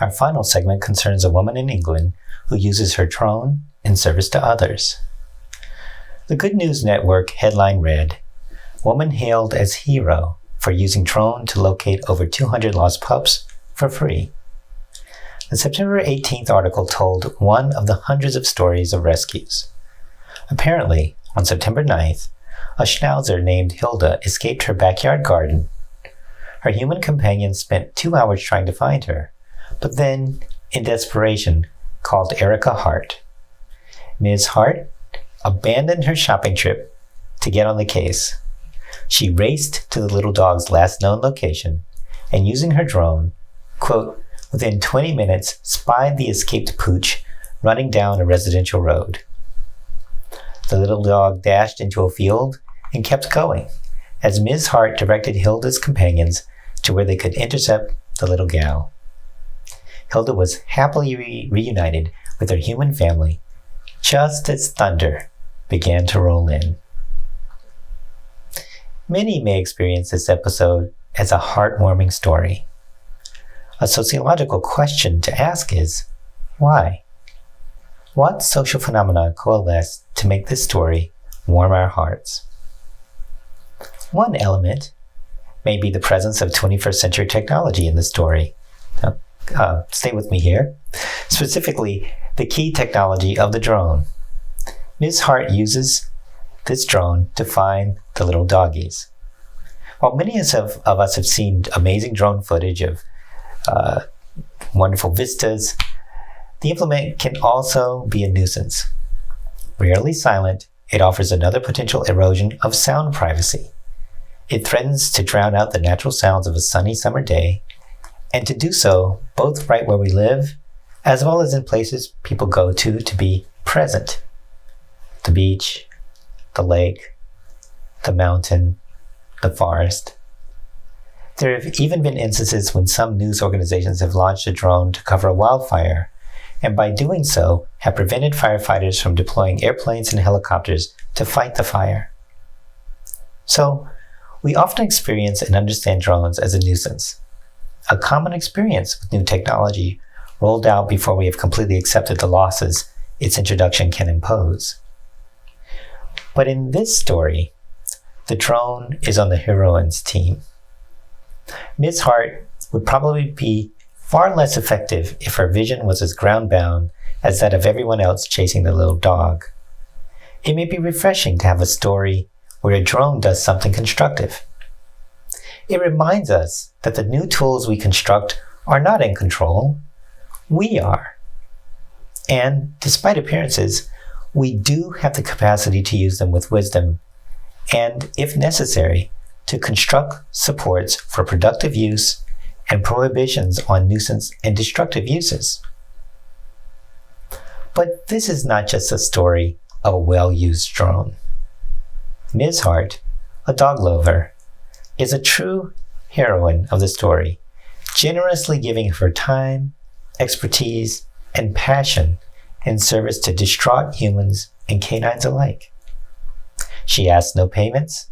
Our final segment concerns a woman in England who uses her drone in service to others. The Good News Network headline read, "Woman hailed as hero for using drone to locate over 200 lost pups for free." The September 18th article told one of the hundreds of stories of rescues. Apparently, on September 9th, a schnauzer named Hilda escaped her backyard garden. Her human companion spent 2 hours trying to find her, but then, in desperation, called Erica Hart. Ms. Hart abandoned her shopping trip to get on the case. She raced to the little dog's last known location and, using her drone, quote, within 20 minutes spied the escaped pooch running down a residential road. The little dog dashed into a field and kept going as Ms. Hart directed Hilda's companions to where they could intercept the little gal. Hilda was happily reunited with her human family just as thunder began to roll in. Many may experience this episode as a heartwarming story. A sociological question to ask is, why? What social phenomena coalesce to make this story warm our hearts? One element may be the presence of 21st century technology in the story. Now, stay with me here. Specifically, the key technology of the drone. Ms. Hart uses this drone to find the little doggies. While many of us have seen amazing drone footage of wonderful vistas, the implement can also be a nuisance. Rarely silent, it offers another potential erosion of sound privacy. It threatens to drown out the natural sounds of a sunny summer day, and to do so both right where we live, as well as in places people go to be present. The beach, the lake, the mountain, the forest. There have even been instances when some news organizations have launched a drone to cover a wildfire, and by doing so have prevented firefighters from deploying airplanes and helicopters to fight the fire. So, we often experience and understand drones as a nuisance, a common experience with new technology rolled out before we have completely accepted the losses its introduction can impose. But in this story, the drone is on the heroine's team. Ms. Hart would probably be far less effective if her vision was as ground-bound as that of everyone else chasing the little dog. It may be refreshing to have a story where a drone does something constructive. It reminds us that the new tools we construct are not in control. We are. And despite appearances, we do have the capacity to use them with wisdom and, if necessary, to construct supports for productive use and prohibitions on nuisance and destructive uses. But this is not just a story of a well-used drone. Ms. Hart, a dog lover, is a true heroine of the story, generously giving her time, expertise, and passion in service to distraught humans and canines alike. She asks no payments.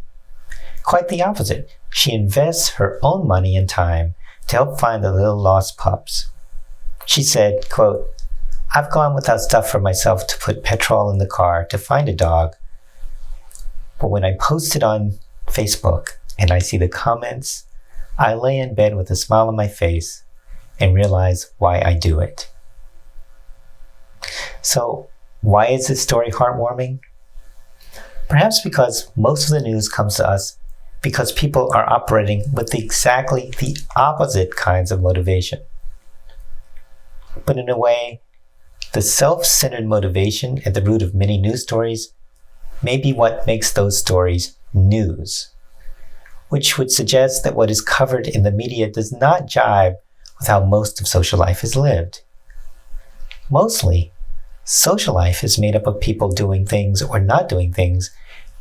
Quite the opposite. She invests her own money and time to help find the little lost pups. She said, quote, "I've gone without stuff for myself to put petrol in the car to find a dog. But when I post it on Facebook and I see the comments, I lay in bed with a smile on my face and realize why I do it." So, why is this story heartwarming? Perhaps because most of the news comes to us because people are operating with exactly the opposite kinds of motivation. But in a way, the self-centered motivation at the root of many news stories may be what makes those stories news, which would suggest that what is covered in the media does not jive with how most of social life is lived. Mostly, social life is made up of people doing things or not doing things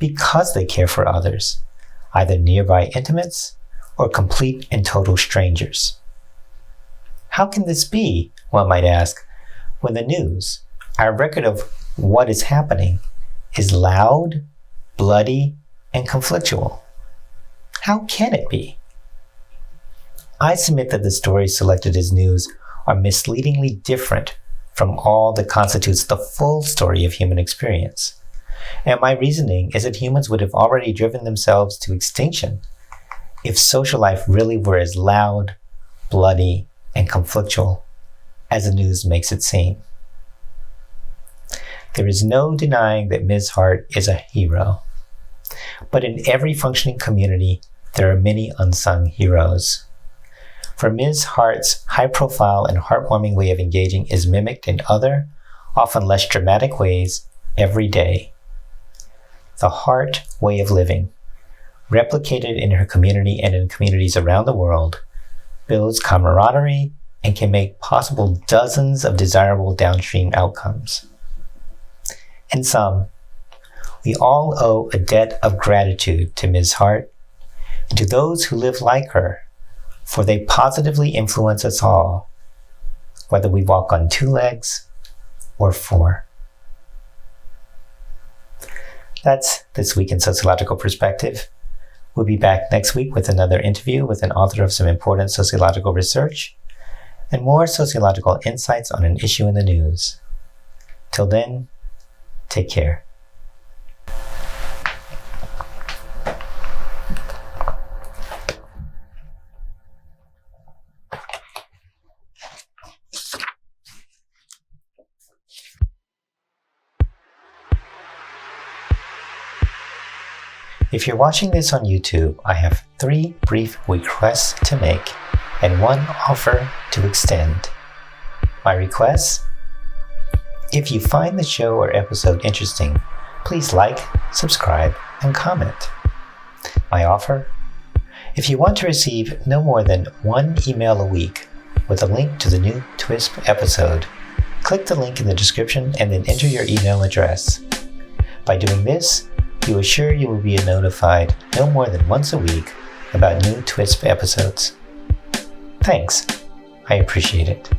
because they care for others, either nearby intimates or complete and total strangers. How can this be, one might ask, when the news, our record of what is happening, is loud, bloody, and conflictual? How can it be? I submit that the stories selected as news are misleadingly different from all that constitutes the full story of human experience. And my reasoning is that humans would have already driven themselves to extinction if social life really were as loud, bloody, and conflictual as the news makes it seem. There is no denying that Ms. Hart is a hero. But in every functioning community, there are many unsung heroes. For Ms. Hart's high-profile and heartwarming way of engaging is mimicked in other, often less dramatic ways every day. The Hart way of living, replicated in her community and in communities around the world, builds camaraderie and can make possible dozens of desirable downstream outcomes. In sum, we all owe a debt of gratitude to Ms. Hart and to those who live like her, for they positively influence us all, whether we walk on 2 legs or 4. That's This Week in Sociological Perspective. We'll be back next week with another interview with an author of some important sociological research and more sociological insights on an issue in the news. Till then, take care. If you're watching this on YouTube, I have 3 brief requests to make and 1 offer to extend. My requests: if you find the show or episode interesting, please like, subscribe, and comment. My offer: if you want to receive no more than 1 email a week with a link to the new TWiSP episode, click the link in the description and then enter your email address. By doing this, you assure you will be notified no more than once a week about new TWiSP episodes. Thanks. I appreciate it.